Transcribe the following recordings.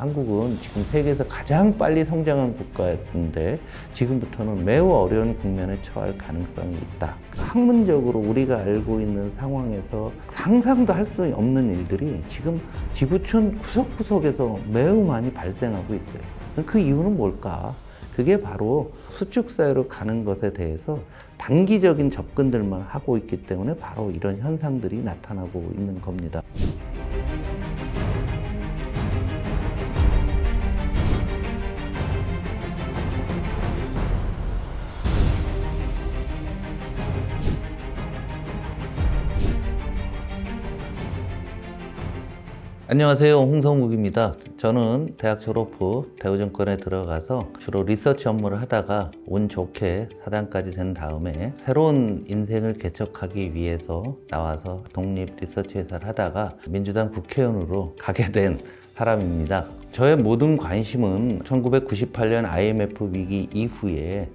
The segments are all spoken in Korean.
한국은 지금 세계에서 가장 빨리 성장한 국가였는데 지금부터는 매우 어려운 국면에 처할 가능성이 있다. 학문적으로 우리가 알고 있는 상황에서 상상도 할 수 없는 일들이 지금 지구촌 구석구석에서 매우 많이 발생하고 있어요. 그 이유는 뭘까? 그게 바로 수축사회로 가는 것에 대해서 단기적인 접근들만 하고 있기 때문에 바로 이런 현상들이 나타나고 있는 겁니다. 안녕하세요. 홍성욱입니다. 저는 대학 졸업 후 대우증권에 들어가서 주로 리서치 업무를 하다가 운 좋게 사장까지 된 다음에 새로운 인생을 개척하기 위해서 나와서 독립 리서치 회사를 하다가 민주당 국회의원으로 가게 된 사람입니다. 저의 모든 관심은 1998년 IMF 위기 이후에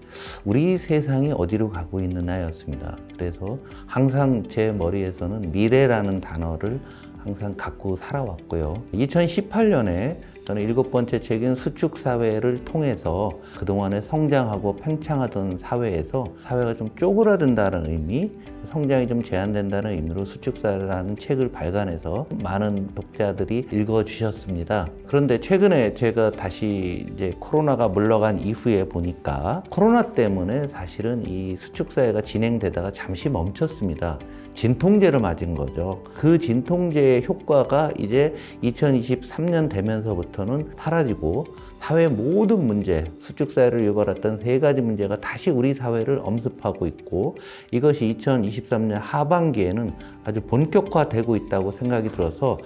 우리 세상이 어디로 가고 있느냐였습니다. 그래서 항상 제 머리에서는 미래라는 단어를 항상 갖고 살아왔고요. 2018년에 저는 7번째 책인 수축사회를 통해서 그동안에 성장하고 팽창하던 사회에서 사회가 좀 쪼그라든다는 의미, 성장이 좀 제한된다는 의미로 수축사회라는 책을 발간해서 많은 독자들이 읽어주셨습니다. 그런데 최근에 제가 다시 이제 코로나가 물러간 이후에 보니까 코로나 때문에 사실은 이 수축사회가 진행되다가 잠시 멈췄습니다. 진통제를 맞은 거죠. 그 진통제의 효과가 이제 2023년 되면서부터는 사라지고 사회 모든 문제, 수축사회를 유발했던 3가지 문제가 다시 우리 사회를 엄습하고 있고 이것이 2023년 하반기에는 아주 본격화되고 있다고 생각이 들어서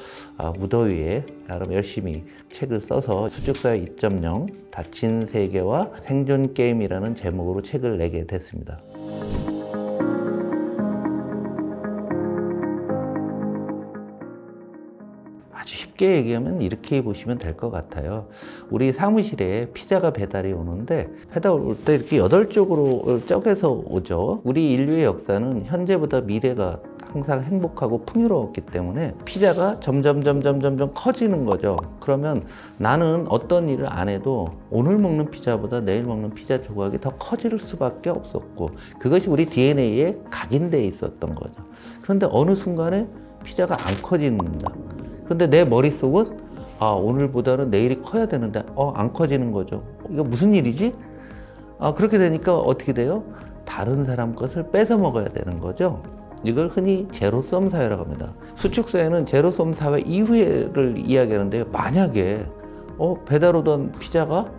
무더위에 나름 열심히 책을 써서 수축사회 2.0 닫힌 세계와 생존 게임이라는 제목으로 책을 내게 됐습니다. 아주 쉽게 얘기하면 이렇게 보시면 될 것 같아요. 우리 사무실에 피자가 배달이 오는데 배달 올 때 이렇게 8쪽으로 쪼개서 오죠. 우리 인류의 역사는 현재보다 미래가 항상 행복하고 풍요로웠기 때문에 피자가 점점 커지는 거죠. 그러면 나는 어떤 일을 안 해도 오늘 먹는 피자보다 내일 먹는 피자 조각이 더 커질 수밖에 없었고 그것이 우리 DNA에 각인되어 있었던 거죠. 그런데 어느 순간에 피자가 안 커집니다. 근데 내 머릿속은 오늘보다는 내일이 커야 되는데 안 커지는 거죠. 이거 무슨 일이지? 그렇게 되니까 어떻게 돼요? 다른 사람 것을 뺏어 먹어야 되는 거죠. 이걸 흔히 제로섬 사회라고 합니다. 수축사회는 제로섬 사회 이후를 이야기하는데 만약에 배달 오던 피자가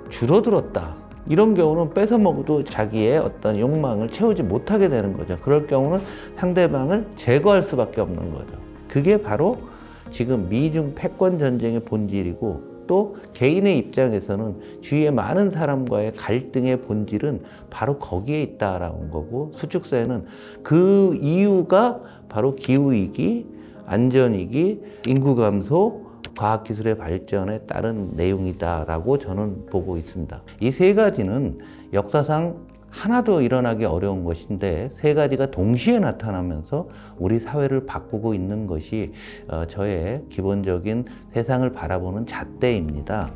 줄어들었다. 이런 경우는 뺏어 먹어도 자기의 어떤 욕망을 채우지 못하게 되는 거죠. 그럴 경우는 상대방을 제거할 수밖에 없는 거죠. 그게 바로 지금 미중 패권 전쟁의 본질이고 또 개인의 입장에서는 주위의 많은 사람과의 갈등의 본질은 바로 거기에 있다라는 거고 수축사회는 그 이유가 바로 기후위기, 안전위기, 인구 감소, 과학기술의 발전에 따른 내용이다라고 저는 보고 있습니다. 이 3가지는 역사상 하나도 일어나기 어려운 것인데 3가지가 동시에 나타나면서 우리 사회를 바꾸고 있는 것이 저의 기본적인 세상을 바라보는 잣대입니다.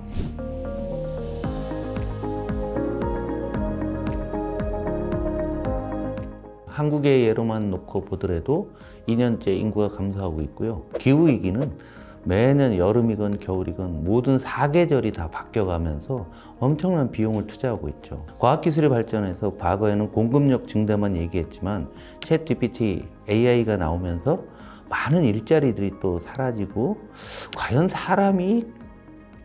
한국의 예로만 놓고 보더라도 2년째 인구가 감소하고 있고요. 기후위기는 매년 여름이건 겨울이건 모든 사계절이 다 바뀌어가면서 엄청난 비용을 투자하고 있죠. 과학기술이 발전해서 과거에는 공급력 증대만 얘기했지만 챗GPT, AI가 나오면서 많은 일자리들이 또 사라지고 과연 사람이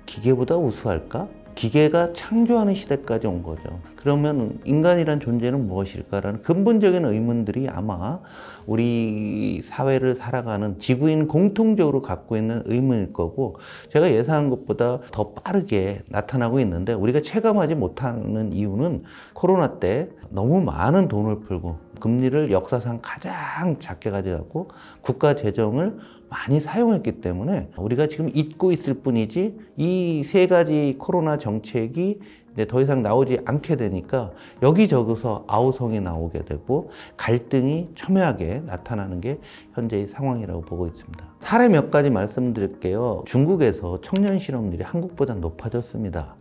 기계보다 우수할까? 기계가 창조하는 시대까지 온 거죠. 그러면 인간이란 존재는 무엇일까라는 근본적인 의문들이 아마 우리 사회를 살아가는 지구인 공통적으로 갖고 있는 의문일 거고 제가 예상한 것보다 더 빠르게 나타나고 있는데 우리가 체감하지 못하는 이유는 코로나 때 너무 많은 돈을 풀고 금리를 역사상 가장 작게 가져갔고 국가 재정을 많이 사용했기 때문에 우리가 지금 잊고 있을 뿐이지 이 3가지 코로나 정책이 이제 더 이상 나오지 않게 되니까 여기저기서 아우성이 나오게 되고 갈등이 첨예하게 나타나는 게 현재의 상황이라고 보고 있습니다. 사례 몇 가지 말씀드릴게요. 중국에서 청년 실업률이 한국보다 높아졌습니다.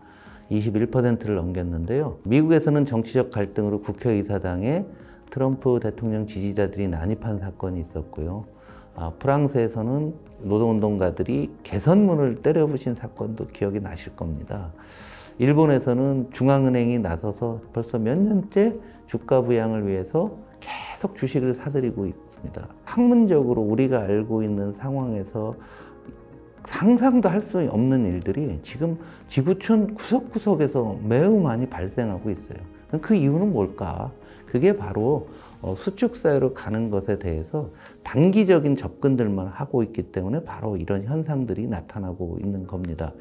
21%를 넘겼는데요. 미국에서는 정치적 갈등으로 국회의사당에 트럼프 대통령 지지자들이 난입한 사건이 있었고요. 프랑스에서는 노동운동가들이 개선문을 때려부신 사건도 기억이 나실 겁니다. 일본에서는 중앙은행이 나서서 벌써 몇 년째 주가 부양을 위해서 계속 주식을 사들이고 있습니다. 학문적으로 우리가 알고 있는 상황에서 상상도 할 수 없는 일들이 지금 지구촌 구석구석에서 매우 많이 발생하고 있어요. 그 이유는 뭘까? 그게 바로 수축사회로 가는 것에 대해서 단기적인 접근들만 하고 있기 때문에 바로 이런 현상들이 나타나고 있는 겁니다.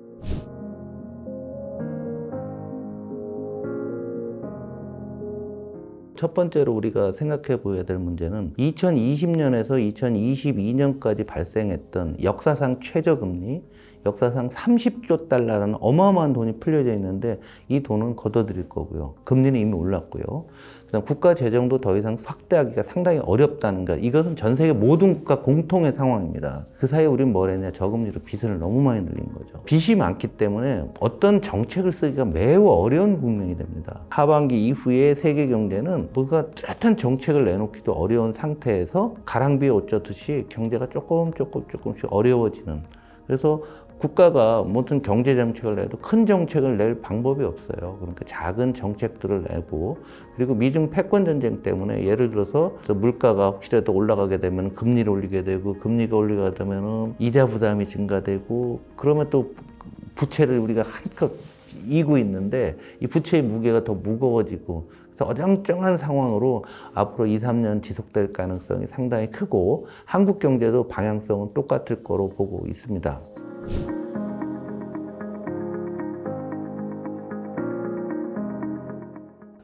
첫 번째로 우리가 생각해 보아야 될 문제는 2020년에서 2022년까지 발생했던 역사상 최저금리, 역사상 30조 달러라는 어마어마한 돈이 풀려져 있는데 이 돈은 걷어들일 거고요. 금리는 이미 올랐고요. 그다음 국가 재정도 더 이상 확대하기가 상당히 어렵다는 것. 이것은 전 세계 모든 국가 공통의 상황입니다. 그 사이에 우리는 뭘 했냐? 저금리로 빚을 너무 많이 늘린 거죠. 빚이 많기 때문에 어떤 정책을 쓰기가 매우 어려운 국면이 됩니다. 하반기 이후에 세계 경제는 뭔가 뚜렷한 정책을 내놓기도 어려운 상태에서 가랑비에 옷 젖듯이 경제가 조금씩 어려워지는. 그래서 국가가 무슨 경제 정책을 내도 큰 정책을 낼 방법이 없어요. 그러니까 작은 정책들을 내고, 그리고 미중 패권 전쟁 때문에 예를 들어서 물가가 혹시라도 올라가게 되면 금리를 올리게 되고, 금리가 올리게 되면 이자 부담이 증가되고, 그러면 또 부채를 우리가 한껏 이고 있는데 이 부채의 무게가 더 무거워지고, 그래서 어정쩡한 상황으로 앞으로 2, 3년 지속될 가능성이 상당히 크고, 한국 경제도 방향성은 똑같을 거로 보고 있습니다.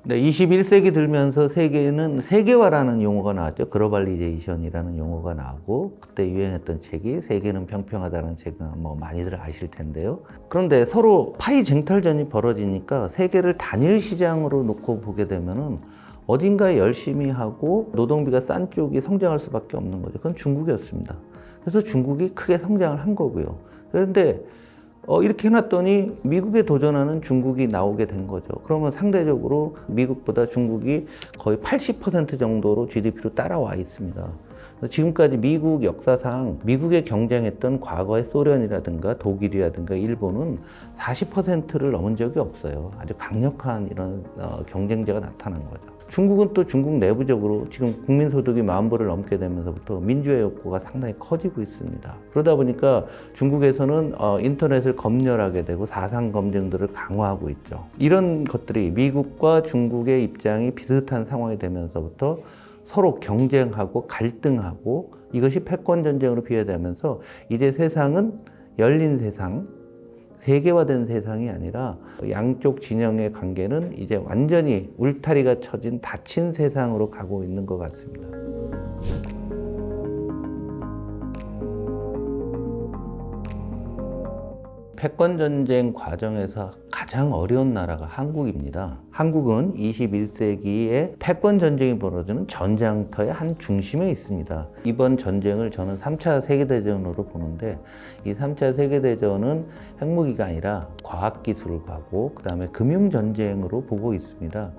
네, 21세기 들면서 세계는 세계화라는 용어가 나왔죠. 글로벌리제이션이라는 용어가 나오고, 그때 유행했던 책이 세계는 평평하다는 책은 많이들 아실 텐데요. 그런데 서로 파이 쟁탈전이 벌어지니까 세계를 단일 시장으로 놓고 보게 되면은 어딘가에 열심히 하고 노동비가 싼 쪽이 성장할 수밖에 없는 거죠. 그건 중국이었습니다. 그래서 중국이 크게 성장을 한 거고요. 그런데 이렇게 해놨더니 미국에 도전하는 중국이 나오게 된 거죠. 그러면 상대적으로 미국보다 중국이 거의 80% 정도로 GDP로 따라와 있습니다. 지금까지 미국 역사상 미국에 경쟁했던 과거의 소련이라든가 독일이라든가 일본은 40%를 넘은 적이 없어요. 아주 강력한 이런 경쟁자가 나타난 거죠. 중국은 또 중국 내부적으로 지금 국민소득이 10,000불을 넘게 되면서부터 민주화 욕구가 상당히 커지고 있습니다. 그러다 보니까 중국에서는 인터넷을 검열하게 되고 사상 검증들을 강화하고 있죠. 이런 것들이 미국과 중국의 입장이 비슷한 상황이 되면서부터 서로 경쟁하고 갈등하고, 이것이 패권 전쟁으로 비화되면서 이제 세상은 열린 세상, 세계화된 세상이 아니라 양쪽 진영의 관계는 이제 완전히 울타리가 쳐진 닫힌 세상으로 가고 있는 것 같습니다. 패권 전쟁 과정에서 가장 어려운 나라가 한국입니다. 한국은 21세기에 패권 전쟁이 벌어지는 전장터의 한 중심에 있습니다. 이번 전쟁을 저는 3차 세계대전으로 보는데, 이 3차 세계대전은 핵무기가 아니라 과학기술과고 그 다음에 금융전쟁으로 보고 있습니다.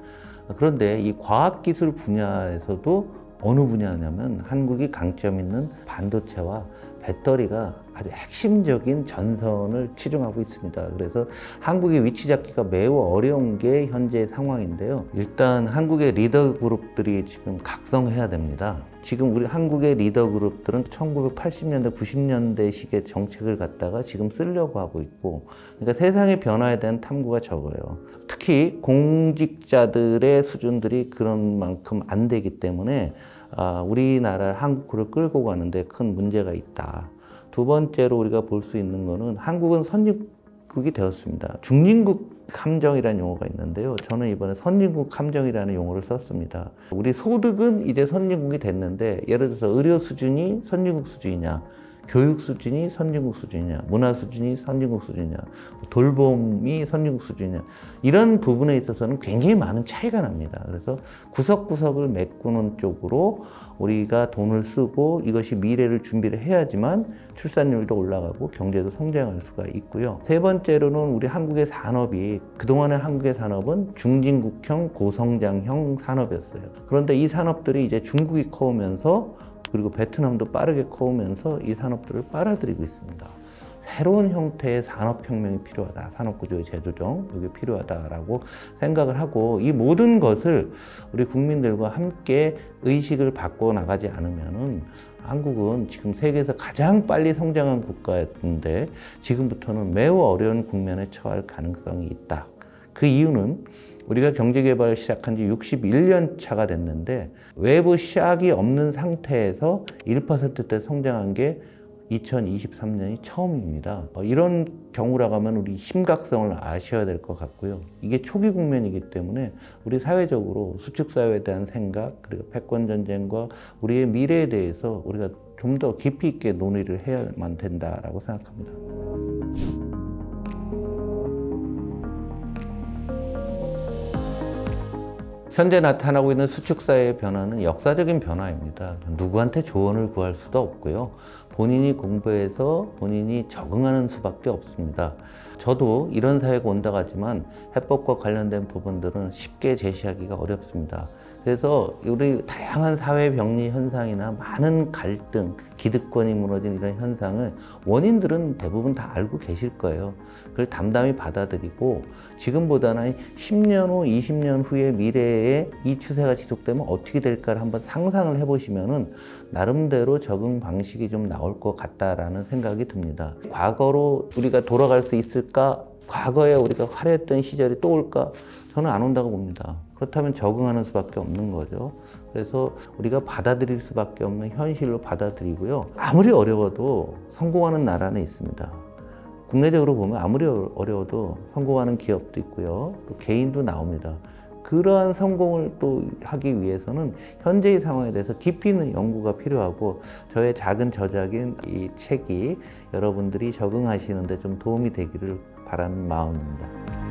그런데 이 과학기술 분야에서도 어느 분야냐면 한국이 강점 있는 반도체와 배터리가 아주 핵심적인 전선을 치중하고 있습니다. 그래서 한국의 위치 잡기가 매우 어려운 게 현재의 상황인데요. 일단 한국의 리더 그룹들이 지금 각성해야 됩니다. 지금 우리 한국의 리더 그룹들은 1980년대, 90년대식의 정책을 갖다가 지금 쓰려고 하고 있고, 그러니까 세상의 변화에 대한 탐구가 적어요. 특히 공직자들의 수준들이 그런 만큼 안 되기 때문에 우리나라 한국을 끌고 가는데 큰 문제가 있다. 두 번째로 우리가 볼 수 있는 거는 한국은 선진국이 되었습니다. 중진국 함정이라는 용어가 있는데요. 저는 이번에 선진국 함정이라는 용어를 썼습니다. 우리 소득은 이제 선진국이 됐는데, 예를 들어서 의료 수준이 선진국 수준이냐, 교육 수준이 선진국 수준이냐, 문화 수준이 선진국 수준이냐, 돌봄이 선진국 수준이냐, 이런 부분에 있어서는 굉장히 많은 차이가 납니다. 그래서 구석구석을 메꾸는 쪽으로 우리가 돈을 쓰고 이것이 미래를 준비를 해야지만 출산율도 올라가고 경제도 성장할 수가 있고요. 세 번째로는 우리 한국의 산업이, 그동안의 한국의 산업은 중진국형 고성장형 산업이었어요. 그런데 이 산업들이 이제 중국이 커오면서, 그리고 베트남도 빠르게 커오면서 이 산업들을 빨아들이고 있습니다. 새로운 형태의 산업혁명이 필요하다. 산업구조의 재조정, 이게 필요하다라고 생각을 하고, 이 모든 것을 우리 국민들과 함께 의식을 바꿔 나가지 않으면은 한국은 지금 세계에서 가장 빨리 성장한 국가였는데 지금부터는 매우 어려운 국면에 처할 가능성이 있다. 그 이유는 우리가 경제개발을 시작한 지 61년 차가 됐는데 외부 시약이 없는 상태에서 1%대 성장한 게 2023년이 처음입니다. 이런 경우라고 하면 우리 심각성을 아셔야 될 것 같고요. 이게 초기 국면이기 때문에 우리 사회적으로 수축사회에 대한 생각, 그리고 패권전쟁과 우리의 미래에 대해서 우리가 좀 더 깊이 있게 논의를 해야만 된다라고 생각합니다. 현재 나타나고 있는 수축사회의 변화는 역사적인 변화입니다. 누구한테 조언을 구할 수도 없고요. 본인이 공부해서 본인이 적응하는 수밖에 없습니다. 저도 이런 사회가 온다고 하지만 해법과 관련된 부분들은 쉽게 제시하기가 어렵습니다. 그래서 우리 다양한 사회 병리 현상이나 많은 갈등, 기득권이 무너진 이런 현상을 원인들은 대부분 다 알고 계실 거예요. 그걸 담담히 받아들이고 지금보다는 10년 후, 20년 후의 미래에 이 추세가 지속되면 어떻게 될까를 한번 상상을 해보시면은 나름대로 적응 방식이 좀 나올 것 같다라는 생각이 듭니다. 과거로 우리가 돌아갈 수 있을까? 과거에 우리가 화려했던 시절이 또 올까? 저는 안 온다고 봅니다. 그렇다면 적응하는 수밖에 없는 거죠. 그래서 우리가 받아들일 수밖에 없는 현실로 받아들이고요. 아무리 어려워도 성공하는 나라는 있습니다. 국내적으로 보면 아무리 어려워도 성공하는 기업도 있고요. 또 개인도 나옵니다. 그러한 성공을 또 하기 위해서는 현재의 상황에 대해서 깊이 있는 연구가 필요하고 저의 작은 저작인 이 책이 여러분들이 적응하시는 데 좀 도움이 되기를 바라는 마음입니다.